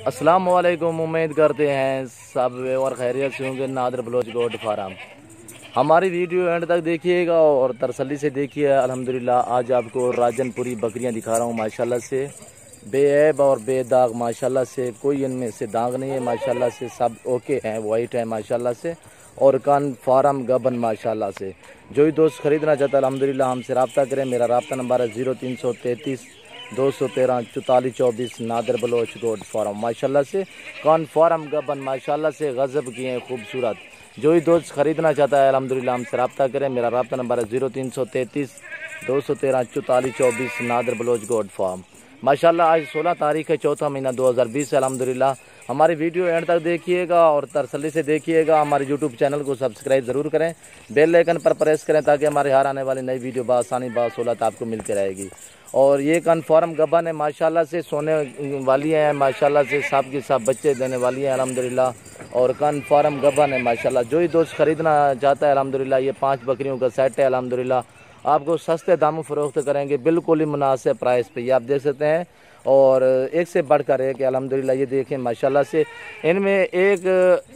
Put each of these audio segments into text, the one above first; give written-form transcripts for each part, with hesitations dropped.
अस्सलाम वालेकुम। उम्मीद करते हैं सब और खैरियत से होंगे। नादर बलोच गोट फार्म, हमारी वीडियो एंड तक देखिएगा और तसल्ली से देखिए। अल्हम्दुलिल्लाह आज आपको राजनपुरी बकरियां दिखा रहा हूँ माशाल्लाह से, बेऐब और बेदाग माशाल्लाह से, कोई इनमें से दाग नहीं है माशाल्लाह से, सब ओके हैं, वाइट है माशाल्लाह से और कान फार्म गबन माशाल्लाह से। जो ही दोस्त खरीदना चाहता है अल्हम्दुलिल्लाह हमसे रब्ता करें। मेरा रब्ता नंबर है 0333 213 44 24। नादर बलोच गोट फार्म माशाल्लाह से, कान फार्म गबन माशाल्लाह से, गजब किए हैं खूबसूरत। जो ही दोस्त खरीदना चाहता है अल्हम्दुलिल्लाह हमसे रब्ता करें। मेरा रब्ता नंबर है 0333 213 44 24। नादर बलोच गोट फार्म माशाल्लाह। आज 16 तारीख है, चौथा महीना 2020 है अल्हम्दुलिल्लाह। हमारी वीडियो एंड तक देखिएगा और तसल्ली से देखिएगा। हमारे यूट्यूब चैनल को सब्सक्राइब ज़रूर करें, बेल आइकन पर प्रेस करें ताकि हमारे हर आने वाली नई वीडियो बासानी बासहूलत आपको मिलती रहेगी। और ये कन्फर्म गबन है माशाल्लाह से, सोने वाली हैं माशाल्लाह से, सब के सब बच्चे देने वाली हैं अल्हम्दुलिल्लाह और कन्फर्म गबन है माशाल्लाह। जो ही दोस्त खरीदना चाहता है अल्हम्दुलिल्लाह ये 5 बकरियों का सेट है अल्हम्दुलिल्लाह। आपको सस्ते दामों फरोख्त करेंगे, बिल्कुल ही मुनासिब प्राइस पे, ये आप देख सकते हैं। और एक से बढ़कर एक अल्हम्दुलिल्लाह, ये देखें माशाल्लाह से। इनमें एक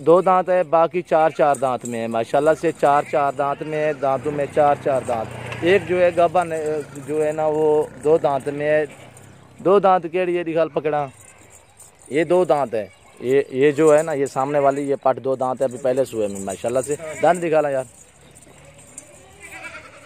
2 दांत है, बाकी 4 दांत में है माशाल्लाह से, 4 दांत में है, दांतों में 4 दांत। एक जो है गबन जो है ना वो 2 दांत में है। 2 दांत के लिए दिखाल पकड़ा, ये 2 दांत है। ये जो है ना ये सामने वाली ये पट 2 दांत है, अभी पहले सुए में माशाल्लाह से। दांत दिखाला यार,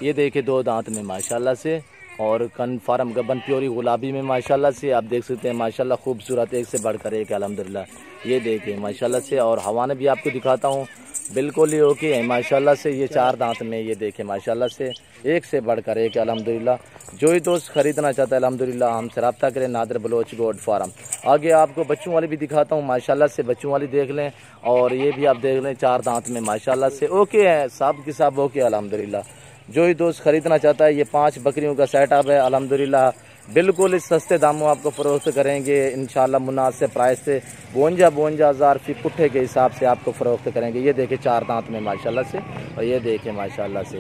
ये देखे 2 दांत में माशाल्लाह से और कन्फर्म गबन प्योरी गुलाबी में माशाल्लाह से, आप देख सकते हैं माशाल्लाह खूबसूरत, एक से बढ़कर एक अल्हम्दुलिल्लाह। ये देखें माशाल्लाह से और हवाने भी आपको दिखाता हूँ, बिल्कुल ही ओके है माशाल्लाह से। ये 4 दांत में, ये देखें माशाल्लाह से, एक से बढ़कर एक अल्हम्दुलिल्लाह। जो ही दोस्त खरीदना चाहता है अल्हम्दुलिल्लाह हमसे रब्ता करें। Nadir Baloch goat farm. आगे आपको बच्चों वाली भी दिखाता हूँ माशाल्लाह से, बच्चों वाली देख लें और ये भी आप देख लें 4 दांत में माशाल्लाह से, ओके है, सब के सब ओके अल्हम्दुलिल्लाह। जो ही दोस्त खरीदना चाहता है ये 5 बकरियों का सेटअप है अल्हम्दुलिल्लाह, बिल्कुल इस सस्ते दामों आपको फरोख्त करेंगे इंशाल्लाह, मुनासिब प्राइस से। 52 हज़ार फी पुट्ठे के हिसाब से आपको फरोख्त करेंगे। ये देखें 4 दांत में माशाल्लाह से और ये देखें माशाल्लाह से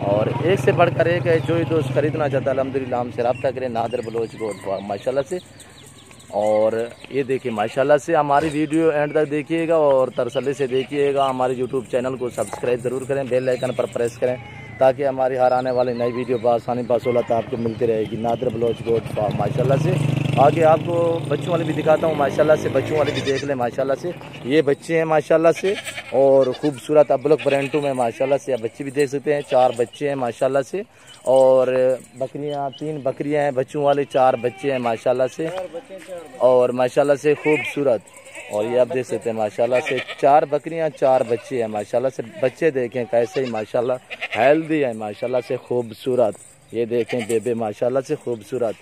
और एक से बढ़कर एक है। जो ही दोस्त खरीदना चाहता है अल्हम्दुलिल्लाह हमसे रब्ता करें। नादर बलोच गोट फार्म माशाल्लाह से। और ये देखिए माशाल्लाह से, हमारी वीडियो एंड तक देखिएगा और तसल्ली से देखिएगा। हमारे यूट्यूब चैनल को सब्सक्राइब ज़रूर करें, बेल आइकन पर प्रेस करें ताकि हमारी हर आने वाली नई वीडियो बासानी बासहूलत आपको मिलती रहेगी। नादर बलोच गोट फार्म माशाल्लाह से। आगे आपको बच्चों वाले भी दिखाता हूँ माशाल्लाह से, बच्चों वाले भी देख लें माशाल्लाह से। ये बच्चे हैं माशाल्लाह से और खूबसूरत अबलक ब्रेंटू में माशाल्लाह से, आप बच्चे भी देख सकते हैं। 4 बच्चे हैं माशाल्लाह से और बकरियां 3 बकरियां हैं बच्चों वाले, 4 बच्चे हैं माशाल्लाह से और माशाल्लाह से खूबसूरत। और ये आप देख सकते हैं माशाल्लाह से 4 बकरियां 4 बच्चे हैं माशाल्लाह से। बच्चे देखें कैसे ही माशाल्लाह हेल्दी है माशाल्लाह से, खूबसूरत। ये देखें बेबे माशाल्लाह से खूबसूरत।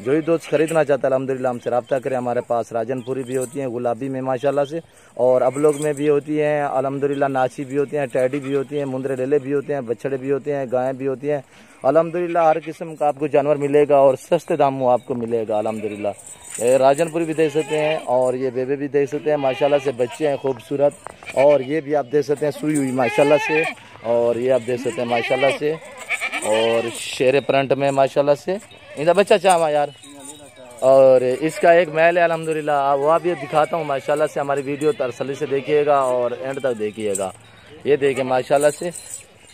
जो ही दोस्त खरीदना चाहता है अल्हम्दुलिल्लाह हमसे रब्ता करें। हमारे पास राजनपुरी भी होती हैं गुलाबी में माशाल्लाह से और अबलोग में भी होती हैं अल्हम्दुलिल्लाह, नाची भी होती हैं, टैडी भी होती हैं, मुंदरे लेले भी होते हैं, बछड़े भी होते हैं, गायें भी होती हैं अल्हम्दुलिल्लाह। हर किस्म का आपको जानवर मिलेगा और सस्ते दामों आपको मिलेगा अल्हम्दुलिल्लाह। राजनपुरी भी देख सकते हैं और ये बेबे भी देख सकते हैं माशाल्लाह से, बच्चे हैं खूबसूरत। और ये भी आप देख सकते हैं सुई हुई माशाल्लाह से और ये आप देख सकते हैं माशाल्लाह से और शेरे प्रिंट में माशाल्लाह से। इनका बच्चा चाहवा यार और इसका एक महल है अल्हम्दुलिल्लाह, वो आप ये दिखाता हूँ माशाल्लाह से। हमारी वीडियो तसल्ली से देखिएगा और एंड तक देखिएगा। ये देखें माशाल्लाह से,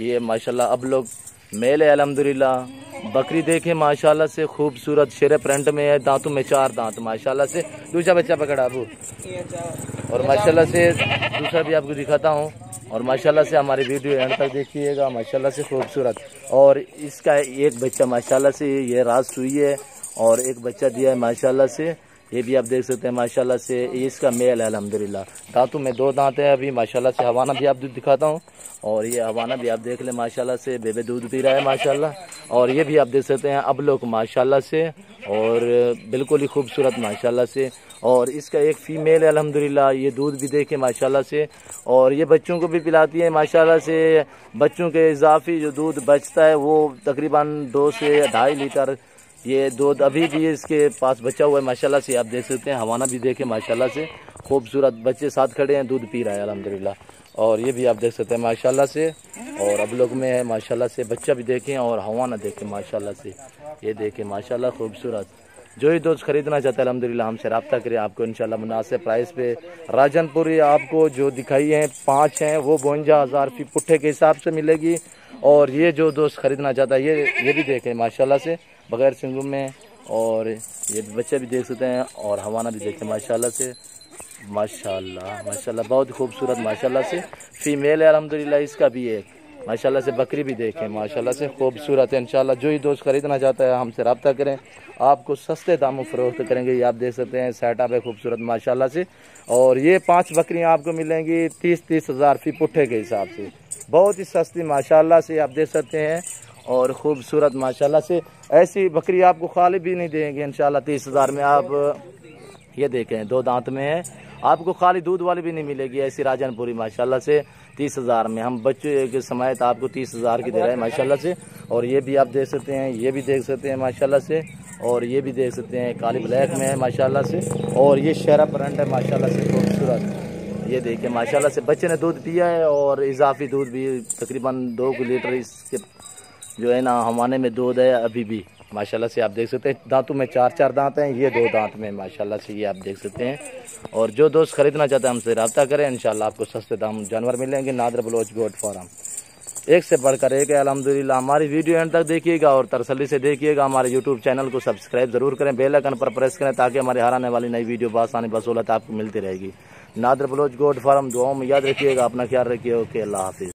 ये माशाल्लाह अब लोग मेल है अल्हम्दुलिल्लाह। बकरी देखें माशाल्लाह से खूबसूरत, शेरे प्रिंट में है, दांतों में 4 दांत माशाल्लाह से। दूसरा बच्चा पकड़ा अबू और माशाल्लाह से दूसरा भी आपको दिखाता हूँ और माशाल्लाह से हमारी वीडियो एंड तक देखिएगा माशाल्लाह से खूबसूरत। और इसका एक बच्चा माशाल्लाह से ये रात सुई है और एक बच्चा दिया है माशाल्लाह से, ये भी आप देख सकते हैं माशाल्लाह से। ये इसका मेल है अल्हम्दुलिल्लाह, दांतों में 2 दांत है अभी माशाल्लाह से। हवाना भी आप दूध दिखाता हूँ और ये हवाना भी आप देख लें माशाल्लाह से, बेबे दूध पी रहा है माशाल्लाह। और ये भी आप देख सकते हैं अब लोग माशाल्लाह से और बिल्कुल ही खूबसूरत माशाल्लाह से। और इसका एक फीमेल है अल्हम्दुलिल्लाह, ये दूध भी देखे माशाल्लाह से और ये बच्चों को भी पिलाती है माशाल्लाह से। बच्चों के इजाफी जो दूध बचता है वो तकरीबन 2 से 2.5 लीटर ये दूध अभी भी इसके पास बचा हुआ है माशाल्लाह से, आप देख सकते हैं। हवाना भी देखे माशाल्लाह से खूबसूरत, बच्चे साथ खड़े हैं, दूध पी रहा है अल्हम्दुलिल्लाह। और ये भी आप देख सकते हैं माशाल्लाह से और अब लोग में है माशाल्लाह से। बच्चा भी देखें और हवाना देखें माशाल्लाह से, ये देखें माशाल्लाह खूबसूरत। जो ही दोस्त खरीदना चाहते हैं अल्हम्दुलिल्लाह हमसे रब्ता करें, आपको इंशाल्लाह मुनासिब प्राइस पे राजनपुरी आपको जो दिखाई है 5 हैं वो 52,000 फी पुट्ठे के हिसाब से मिलेगी। और ये जो दोस्त खरीदना चाहता है ये भी देखें माशाल्लाह से बगैर सिंगू में, और ये बच्चे भी देख सकते हैं और हवाना भी देखें माशाल्लाह से, माशाल्लाह माशाल्लाह बहुत खूबसूरत माशाल्लाह से फीमेल है अल्हम्दुलिल्लाह। इसका भी एक माशाल्लाह से बकरी भी देखें माशाल्लाह से खूबसूरत है। इंशाल्लाह जो ही दोस्त खरीदना चाहता है हमसे रब्ता करें, आपको सस्ते दामों फरोख्त करेंगे। ये आप देख सकते हैं सेटअप है खूबसूरत माशाल्लाह से। और ये 5 बकरियां आपको मिलेंगी 30-30 हज़ार फी पुट्ठे के हिसाब से, बहुत ही सस्ती माशाल्लाह से आप देख सकते हैं और खूबसूरत माशाल्लाह से। ऐसी बकरी आपको खाली भी नहीं देंगे इंशाल्लाह 30,000 में। आप ये देखें 2 दांत में है, आपको खाली दूध वाली भी नहीं मिलेगी ऐसी राजनपुरी माशाल्लाह से 30,000 में। हम बच्चे के समेत आपको 30,000 की दे रहे हैं माशाल्लाह से। और ये भी आप देख सकते हैं, ये भी देख सकते हैं माशाल्लाह से, और ये भी देख सकते हैं काली ब्लैक में है माशाल्लाह से। और ये शेरा ब्रांड है माशाल्लाह से खूबसूरत, ये देखिए माशाल्लाह से। बच्चे ने दूध पिया है और इजाफी दूध भी तकरीबन 2 लीटर इसके जो है ना हमारे में दूध है अभी भी माशाल्लाह से। आप देख सकते हैं दांतों में 4-4 दांत हैं, ये 2 दांत में माशाल्लाह से, ये आप देख सकते हैं। और जो दोस्त खरीदना चाहते हैं हमसे रब्ता करें, इंशाल्लाह आपको सस्ते दाम जानवर मिलेंगे। नादर बलोच गोट फार्म एक से बढ़कर एक है अल्हम्दुलिल्लाह। हमारी वीडियो एंड तक देखिएगा और तसल्ली से देखिएगा। हमारे यूट्यूब चैनल को सब्सक्राइब जरूर करें, बेल आइकन पर प्रेस करें ताकि हमारी हर आने वाली नई वीडियो बासानी बसौलत आपको मिलती रहेगी। नादर बलोच गोट फार्म दुआओं में याद रखिएगा, अपना ख्याल रखिए। ओके, अल्लाह हाफिज़।